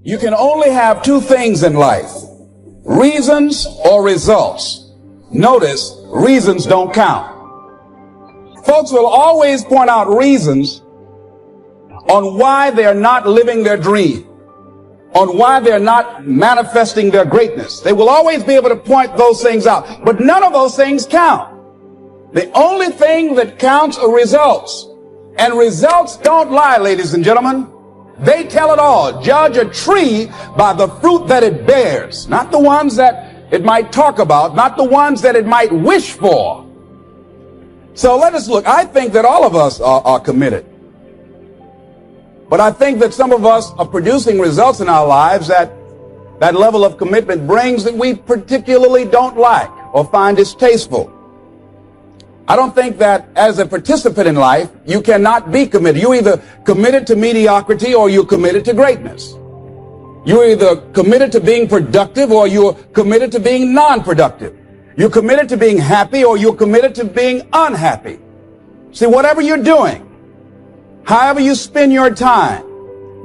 You can only have two things in life: reasons or results. Notice, reasons don't count. Folks will always point out reasons on why they're not living their dream, on why they're not manifesting their greatness. They will always be able to point those things out, but none of those things count. The only thing that counts are results. And results don't lie, ladies and gentlemen. They tell it all. Judge a tree by the fruit that it bears, not the ones that it might talk about, not the ones that it might wish for. So let us look. I think that all of us are committed. But I think that some of us are producing results in our lives that level of commitment brings that we particularly don't like or find distasteful. I don't think that as a participant in life, you cannot be committed. You're either committed to mediocrity or you're committed to greatness. You're either committed to being productive or you're committed to being non-productive. You're committed to being happy or you're committed to being unhappy. See, whatever you're doing, however you spend your time,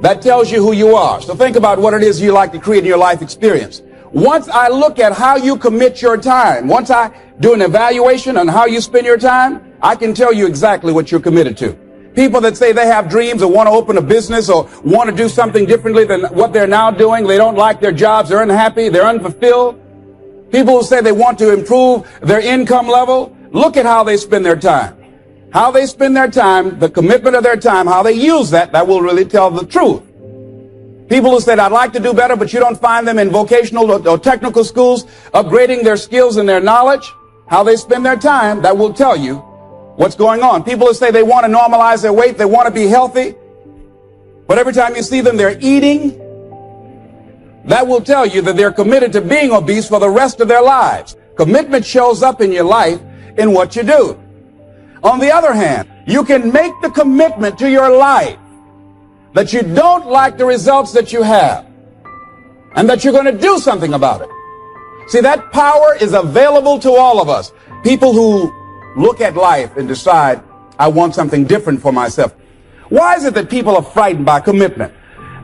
that tells you who you are. So think about what it is you like to create in your life experience. Once I look at how you commit your time, once I do an evaluation on how you spend your time, I can tell you exactly what you're committed to. People that say they have dreams or want to open a business or want to do something differently than what they're now doing, they don't like their jobs, they're unhappy, they're unfulfilled. People who say they want to improve their income level, look at how they spend their time. How they spend their time, the commitment of their time, how they use that will really tell the truth. People who said, I'd like to do better, but you don't find them in vocational or technical schools, upgrading their skills and their knowledge, how they spend their time, that will tell you what's going on. People who say they want to normalize their weight, they want to be healthy, but every time you see them, they're eating, that will tell you that they're committed to being obese for the rest of their lives. Commitment shows up in your life in what you do. On the other hand, you can make the commitment to your life that you don't like the results that you have and that you're going to do something about it. See, that power is available to all of us. People who look at life and decide, I want something different for myself. Why is it that people are frightened by commitment?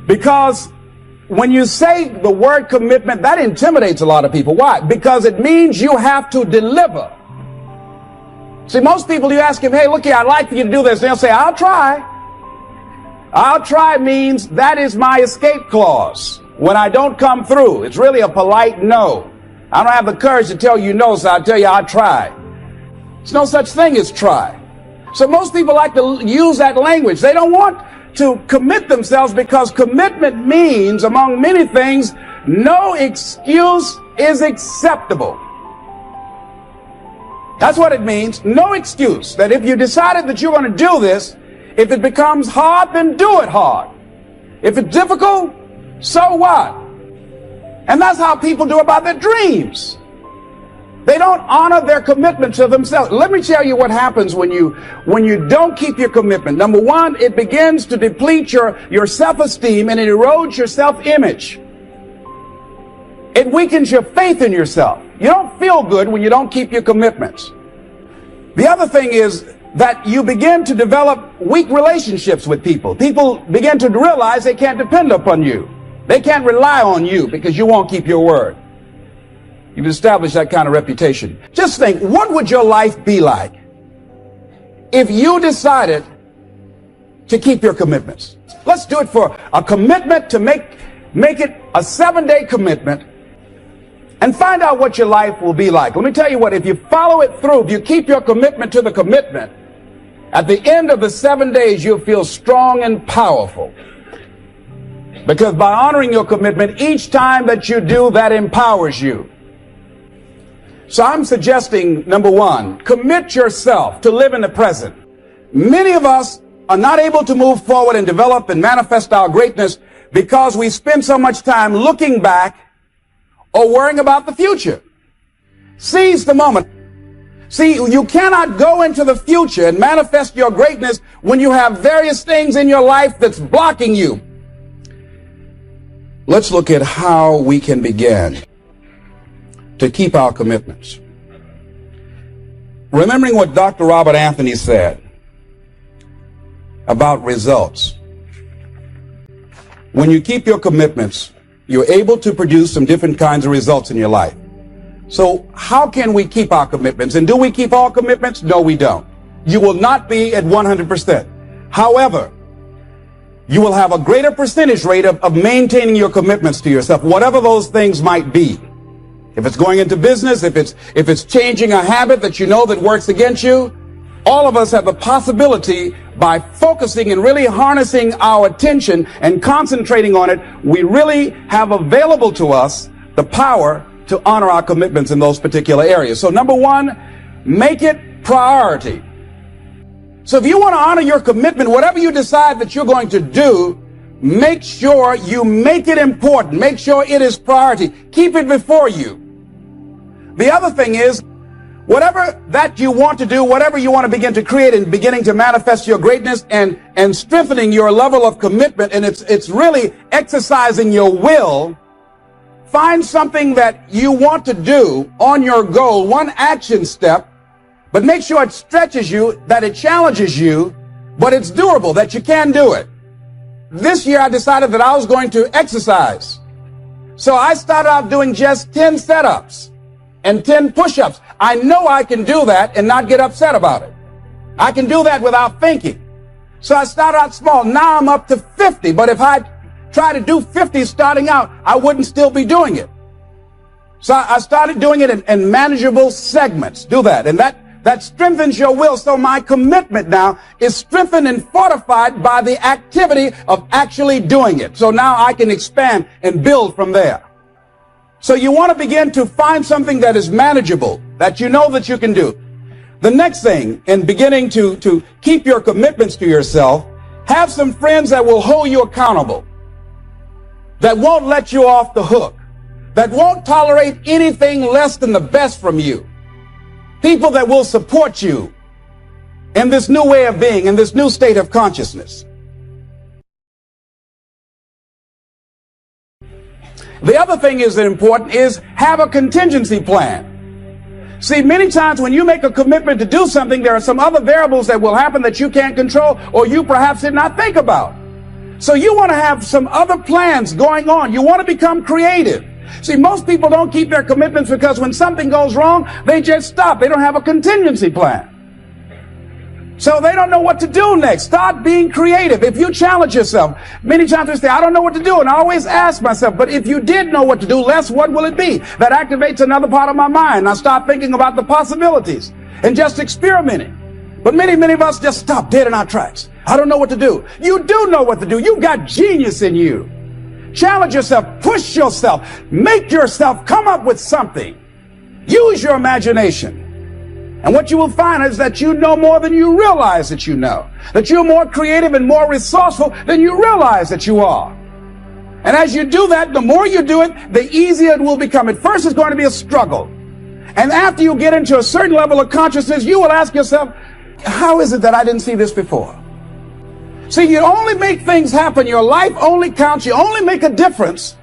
Because when you say the word commitment, that intimidates a lot of people. Why? Because it means you have to deliver. See, most people, you ask them, hey, look here, I'd like for you to do this. They'll say, I'll try. I'll try means that is my escape clause. When I don't come through, it's really a polite no. I don't have the courage to tell you no, so I'll tell you I'll try. There's no such thing as try. So most people like to use that language. They don't want to commit themselves because commitment means, among many things, no excuse is acceptable. That's what it means. No excuse. That if you decided that you're going to do this, if it becomes hard, then do it hard. If it's difficult, so what? And that's how people do about their dreams. They don't honor their commitment to themselves. Let me tell you what happens when you don't keep your commitment. Number one, it begins to deplete your self-esteem and it erodes your self-image. It weakens your faith in yourself. You don't feel good when you don't keep your commitments. The other thing is that you begin to develop weak relationships with people. People begin to realize they can't depend upon you. They can't rely on you because you won't keep your word. You've established that kind of reputation. Just think, what would your life be like if you decided to keep your commitments? Let's do it for a commitment to make it a 7-day commitment and find out what your life will be like. Let me tell you what, if you follow it through, if you keep your commitment to the commitment, at the end of the 7 days, you'll feel strong and powerful. Because by honoring your commitment, each time that you do, that empowers you. So I'm suggesting, number one, commit yourself to live in the present. Many of us are not able to move forward and develop and manifest our greatness because we spend so much time looking back or worrying about the future. Seize the moment. See, you cannot go into the future and manifest your greatness when you have various things in your life that's blocking you. Let's look at how we can begin to keep our commitments. Remembering what Dr. Robert Anthony said about results. when you keep your commitments, you're able to produce some different kinds of results in your life. So how can we keep our commitments? And do we keep all commitments? No, we don't. You will not be at 100%. However, you will have a greater percentage rate of maintaining your commitments to yourself, whatever those things might be. If it's going into business, if it's changing a habit that you know that works against you, all of us have the possibility, by focusing and really harnessing our attention and concentrating on it, we really have available to us the power to honor our commitments in those particular areas. So number one, make it priority. So if you want to honor your commitment, whatever you decide that you're going to do, make sure you make it important. Make sure it is priority. Keep it before you. The other thing is, whatever that you want to do, whatever you want to begin to create and beginning to manifest your greatness and strengthening your level of commitment, and it's really exercising your will, find something that you want to do on your goal, one action step, but make sure it stretches you, that it challenges you, but it's doable, that you can do it. This year I decided that I was going to exercise. So I started out doing just 10 setups and 10 push-ups. I know I can do that and not get upset about it. I can do that without thinking. So I started out small. Now I'm up to 50. But if I try to do 50 starting out, I wouldn't still be doing it. So I started doing it in manageable segments. Do that. And that strengthens your will. So my commitment now is strengthened and fortified by the activity of actually doing it. So now I can expand and build from there. So you want to begin to find something that is manageable, that you know that you can do. The next thing, in beginning to keep your commitments to yourself, have some friends that will hold you accountable, that won't let you off the hook, that won't tolerate anything less than the best from you. People that will support you in this new way of being, in this new state of consciousness. The other thing is important is have a contingency plan. See, many times when you make a commitment to do something, there are some other variables that will happen that you can't control or you perhaps did not think about. So you want to have some other plans going on. You want to become creative. See, most people don't keep their commitments because when something goes wrong, they just stop. They don't have a contingency plan. So they don't know what to do next. Start being creative. If you challenge yourself, many times we say, I don't know what to do. And I always ask myself, but if you did know what to do, Les, what will it be? That activates another part of my mind. I start thinking about the possibilities and just experimenting. But many of us just stop dead in our tracks. I don't know what to do. You do know what to do. You've got genius in you. Challenge yourself, push yourself, make yourself come up with something. Use your imagination. And what you will find is that you know more than you realize that you know. That you're more creative and more resourceful than you realize that you are. And as you do that, the more you do it, the easier it will become. At first, it's going to be a struggle. And after you get into a certain level of consciousness, you will ask yourself, how is it that I didn't see this before? See, you only make things happen. Your life only counts. You only make a difference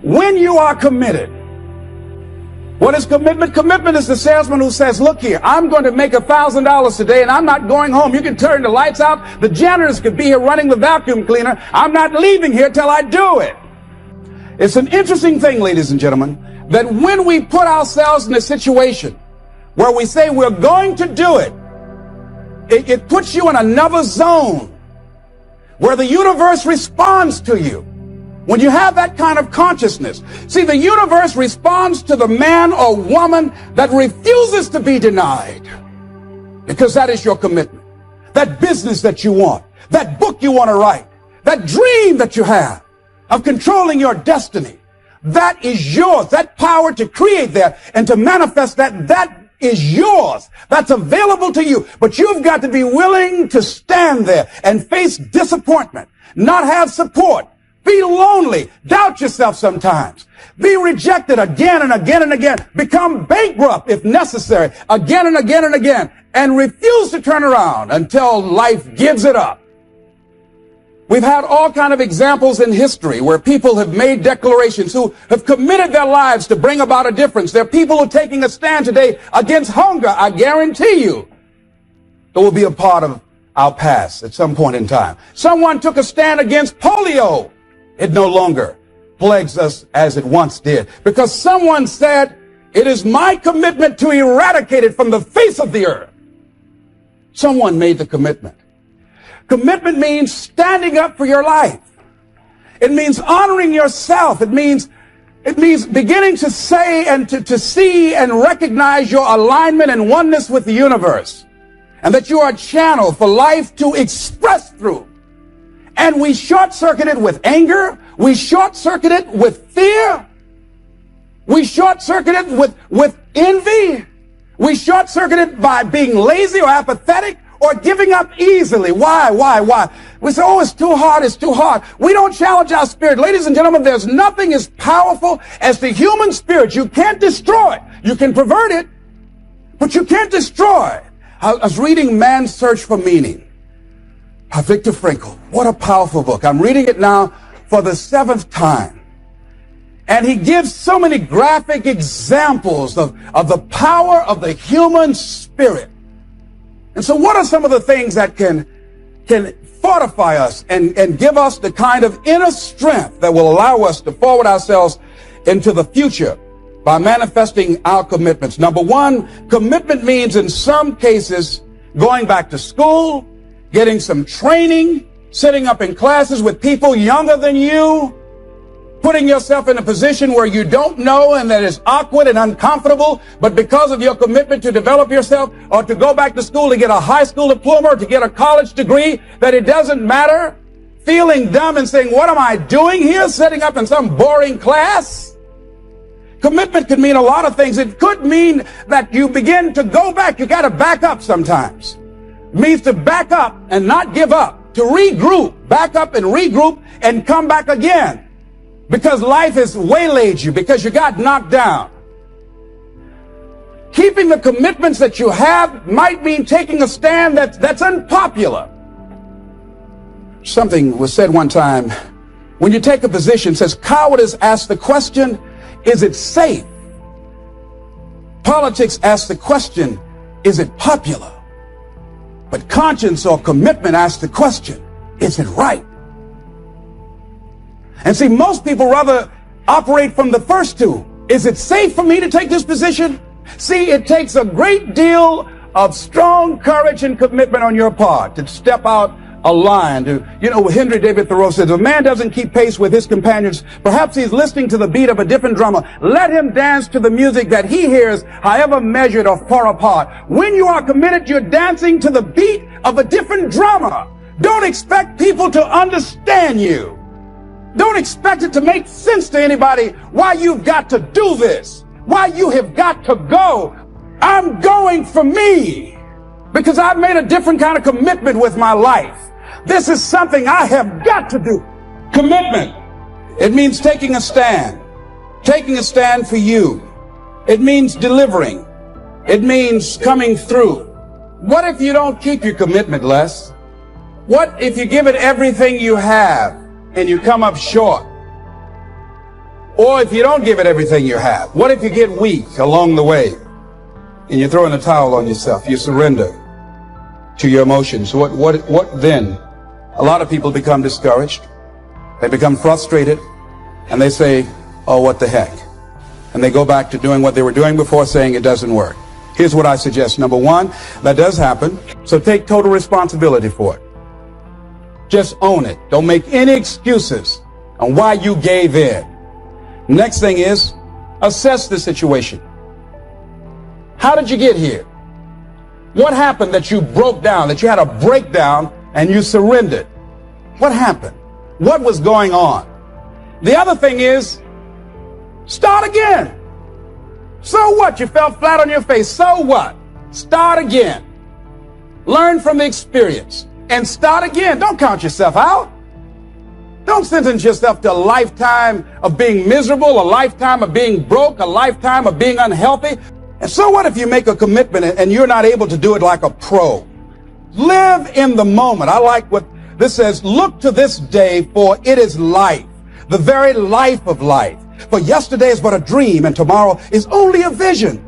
when you are committed. What is commitment? Commitment is the salesman who says, look here, I'm going to make $1,000 today and I'm not going home. You can turn the lights out. The janitors could be here running the vacuum cleaner. I'm not leaving here till I do it. It's an interesting thing, ladies and gentlemen, that when we put ourselves in a situation where we say we're going to do it, it puts you in another zone where the universe responds to you. When you have that kind of consciousness, see, the universe responds to the man or woman that refuses to be denied, because that is your commitment. That business that you want, that book you want to write, that dream that you have of controlling your destiny, that is yours. That power to create that and to manifest that is yours. That's available to you. But you've got to be willing to stand there and face disappointment, not have support, be lonely, doubt yourself sometimes, be rejected again and again and again, become bankrupt if necessary, again and again and again, and refuse to turn around until life gives it up. We've had all kind of examples in history where people have made declarations, who have committed their lives to bring about a difference. There are people who are taking a stand today against hunger. I guarantee you it will be a part of our past at some point in time. Someone took a stand against polio. It no longer plagues us as it once did, because someone said, "It is my commitment to eradicate it from the face of the earth." Someone made the commitment. Commitment means standing up for your life. It means honoring yourself. It means beginning to say and to see and recognize your alignment and oneness with the universe, and that you are a channel for life to express through. And we short-circuit it with anger. We short-circuit it with fear. We short-circuit it with envy. We short-circuit it by being lazy or apathetic or giving up easily. Why? We say, "Oh, it's too hard, it's too hard." We don't challenge our spirit. Ladies and gentlemen, there's nothing as powerful as the human spirit. You can't destroy it. You can pervert it, but you can't destroy it. I was reading Man's Search for Meaning by Viktor Frankl. What a powerful book. I'm reading it now for the 7th time. And he gives so many graphic examples of the power of the human spirit. And so what are some of the things that can fortify us and give us the kind of inner strength that will allow us to forward ourselves into the future by manifesting our commitments? Number one, commitment means in some cases going back to school, getting some training, sitting up in classes with people younger than you, putting yourself in a position where you don't know and that is awkward and uncomfortable, but because of your commitment to develop yourself or to go back to school to get a high school diploma or to get a college degree, that it doesn't matter, feeling dumb and saying, "What am I doing here, sitting up in some boring class?" Commitment could mean a lot of things. It could mean that you begin to go back. You got to back up sometimes. It means to back up and not give up, to regroup, back up and regroup and come back again. Because life has waylaid you, because you got knocked down. Keeping the commitments that you have might mean taking a stand that's unpopular. Something was said one time, when you take a position, it says, cowardice asks the question, is it safe? Politics asks the question, is it popular? But conscience or commitment asks the question, is it right? And see, most people rather operate from the first two. Is it safe for me to take this position? See, it takes a great deal of strong courage and commitment on your part to step out a line. Henry David Thoreau says, if a man doesn't keep pace with his companions, perhaps he's listening to the beat of a different drummer. Let him dance to the music that he hears, however measured or far apart. When you are committed, you're dancing to the beat of a different drummer. Don't expect people to understand you. Don't expect it to make sense to anybody why you've got to do this, why you have got to go. I'm going for me because I've made a different kind of commitment with my life. This is something I have got to do. Commitment. It means taking a stand for you. It means delivering. It means coming through. What if you don't keep your commitment, Les? What if you give it everything you have and you come up short? Or if you don't give it everything you have, what if you get weak along the way and you throw in a towel on yourself, you surrender to your emotions? What then? A lot of people become discouraged, they become frustrated, and they say, oh, what the heck? And they go back to doing what they were doing before, saying it doesn't work. Here's what I suggest. Number one, that does happen, so take total responsibility for it. Just own it. Don't make any excuses on why you gave in. Next thing is, assess the situation. How did you get here? What happened that you broke down, that you had a breakdown and you surrendered? What happened? What was going on? The other thing is, start again. So what? You fell flat on your face. So what? Start again. Learn from the experience and start again. Don't count yourself out. Don't sentence yourself to a lifetime of being miserable, a lifetime of being broke, a lifetime of being unhealthy. And so what if you make a commitment and you're not able to do it like a pro? Live in the moment. I like what this says. Look to this day, for it is life, the very life of life. For yesterday is but a dream and tomorrow is only a vision.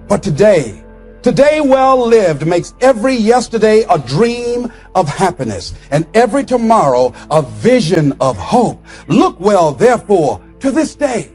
But today, Today well lived makes every yesterday a dream of happiness and every tomorrow a vision of hope. Look well, therefore, to this day